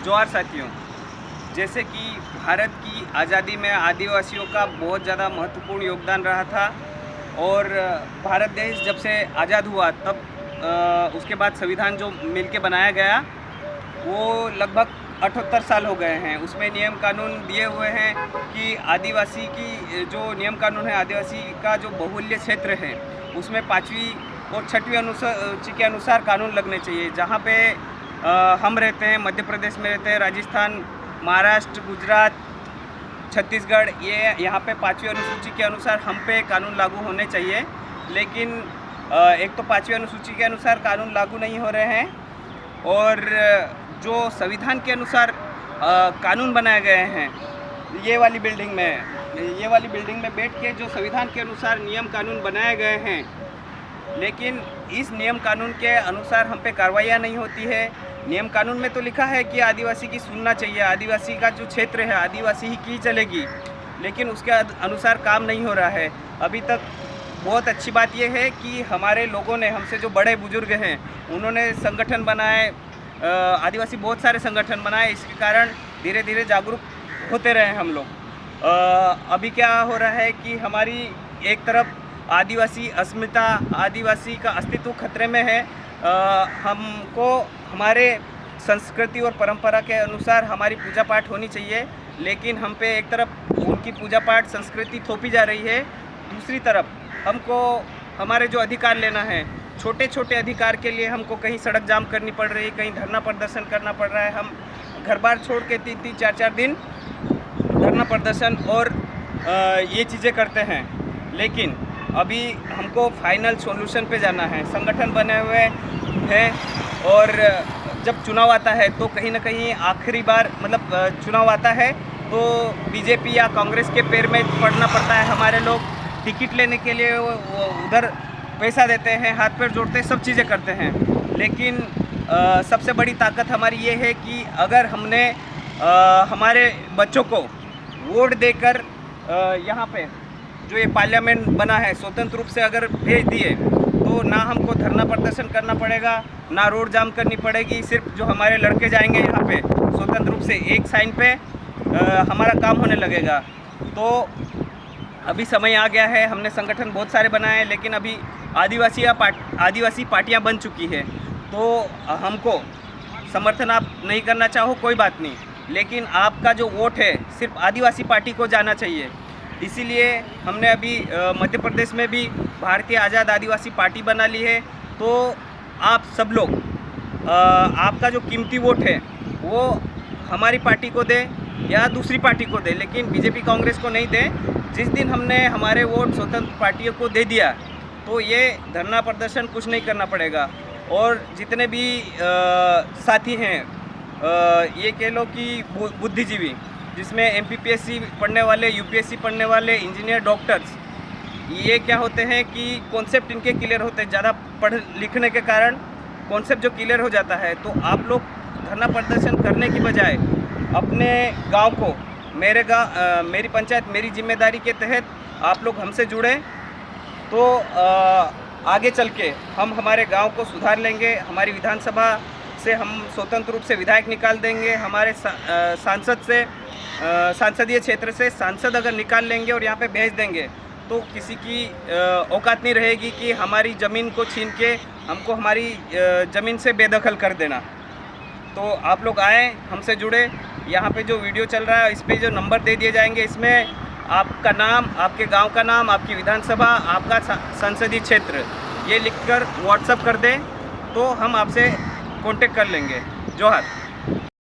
जोहार साथियों। जैसे कि भारत की आज़ादी में आदिवासियों का बहुत ज़्यादा महत्वपूर्ण योगदान रहा था और भारत देश जब से आज़ाद हुआ तब उसके बाद संविधान जो मिलके बनाया गया वो लगभग 78 साल हो गए हैं। उसमें नियम कानून दिए हुए हैं कि आदिवासी की जो नियम कानून है, आदिवासी का जो बहुल्य क्षेत्र है उसमें 5वीं और 6वीं अनुसूची के अनुसार कानून लगने चाहिए। जहाँ पे हम रहते हैं, मध्य प्रदेश में रहते हैं, राजस्थान, महाराष्ट्र, गुजरात, छत्तीसगढ़, ये यहाँ पे 5वीं अनुसूची के अनुसार हम पे कानून लागू होने चाहिए। लेकिन एक तो 5वीं अनुसूची के अनुसार कानून लागू नहीं हो रहे हैं और जो संविधान के अनुसार कानून बनाए गए हैं ये वाली बिल्डिंग में बैठ के जो संविधान के अनुसार नियम कानून बनाए गए हैं, लेकिन इस नियम कानून के अनुसार हम पे कार्रवाइयाँ नहीं होती है। नियम कानून में तो लिखा है कि आदिवासी की सुनना चाहिए, आदिवासी का जो क्षेत्र है आदिवासी ही की चलेगी, लेकिन उसके अनुसार काम नहीं हो रहा है अभी तक। बहुत अच्छी बात यह है कि हमारे लोगों ने, हमसे जो बड़े बुजुर्ग हैं उन्होंने संगठन बनाए, आदिवासी बहुत सारे संगठन बनाए, इसके कारण धीरे धीरे जागरूक होते रहे हम लोग। अभी क्या हो रहा है कि हमारी एक तरफ आदिवासी अस्मिता, आदिवासी का अस्तित्व खतरे में है। हमको हमारे संस्कृति और परंपरा के अनुसार हमारी पूजा पाठ होनी चाहिए, लेकिन हम पे एक तरफ उनकी पूजा पाठ संस्कृति थोपी जा रही है, दूसरी तरफ हमको हमारे जो अधिकार लेना है, छोटे छोटे अधिकार के लिए हमको कहीं सड़क जाम करनी पड़ रही है, कहीं धरना प्रदर्शन करना पड़ रहा है। हम घर बार छोड़ के 3-3, 4-4 दिन धरना प्रदर्शन और ये चीज़ें करते हैं, लेकिन अभी हमको फाइनल सॉल्यूशन पे जाना है। संगठन बने हुए हैं और जब चुनाव आता है तो कहीं ना कहीं आखिरी बार चुनाव आता है तो बीजेपी या कांग्रेस के पैर में पड़ना पड़ता है। हमारे लोग टिकट लेने के लिए वो उधर पैसा देते हैं, हाथ पैर जोड़ते हैं, सब चीज़ें करते हैं, लेकिन सबसे बड़ी ताकत हमारी ये है कि अगर हमने हमारे बच्चों को वोट देकर यहाँ पे जो ये पार्लियामेंट बना है स्वतंत्र रूप से अगर भेज दिए तो ना हमको धरना प्रदर्शन करना पड़ेगा, ना रोड जाम करनी पड़ेगी। सिर्फ जो हमारे लड़के जाएंगे यहाँ पे स्वतंत्र रूप से एक साइन पे हमारा काम होने लगेगा। तो अभी समय आ गया है, हमने संगठन बहुत सारे बनाए हैं, लेकिन अभी आदिवासी पार्टियाँ बन चुकी है। तो हमको समर्थन आप नहीं करना चाहो कोई बात नहीं, लेकिन आपका जो वोट है सिर्फ आदिवासी पार्टी को जाना चाहिए। इसीलिए हमने अभी मध्य प्रदेश में भी भारतीय आज़ाद आदिवासी पार्टी बना ली है। तो आप सब लोग आपका जो कीमती वोट है वो हमारी पार्टी को दें या दूसरी पार्टी को दें, लेकिन बीजेपी कांग्रेस को नहीं दें। जिस दिन हमने हमारे वोट स्वतंत्र पार्टियों को दे दिया तो ये धरना प्रदर्शन कुछ नहीं करना पड़ेगा। और जितने भी साथी हैं, ये कह लो कि बुद्धिजीवी, जिसमें MPPSC पढ़ने वाले, UPSC पढ़ने वाले, इंजीनियर, डॉक्टर्स, ये क्या होते हैं कि कॉन्सेप्ट इनके क्लियर होते हैं, ज़्यादा पढ़ लिखने के कारण कॉन्सेप्ट जो क्लियर हो जाता है। तो आप लोग धरना प्रदर्शन करने की बजाय अपने गांव को, मेरी पंचायत मेरी जिम्मेदारी के तहत आप लोग हमसे जुड़ें तो आगे चल के हम हमारे गांव को सुधार लेंगे। हमारी विधानसभा से हम स्वतंत्र रूप से विधायक निकाल देंगे, हमारे सांसदीय क्षेत्र से सांसद अगर निकाल लेंगे और यहाँ पे भेज देंगे तो किसी की औकात नहीं रहेगी कि हमारी ज़मीन को छीन के हमको हमारी ज़मीन से बेदखल कर देना। तो आप लोग आएँ, हमसे जुड़े। यहाँ पे जो वीडियो चल रहा है इस पे जो नंबर दे दिए जाएंगे, इसमें आपका नाम, आपके गांव का नाम, आपकी विधानसभा, आपका संसदीय क्षेत्र ये लिखकर व्हाट्सएप कर दें तो हम आपसे कांटेक्ट कर लेंगे। जोहार।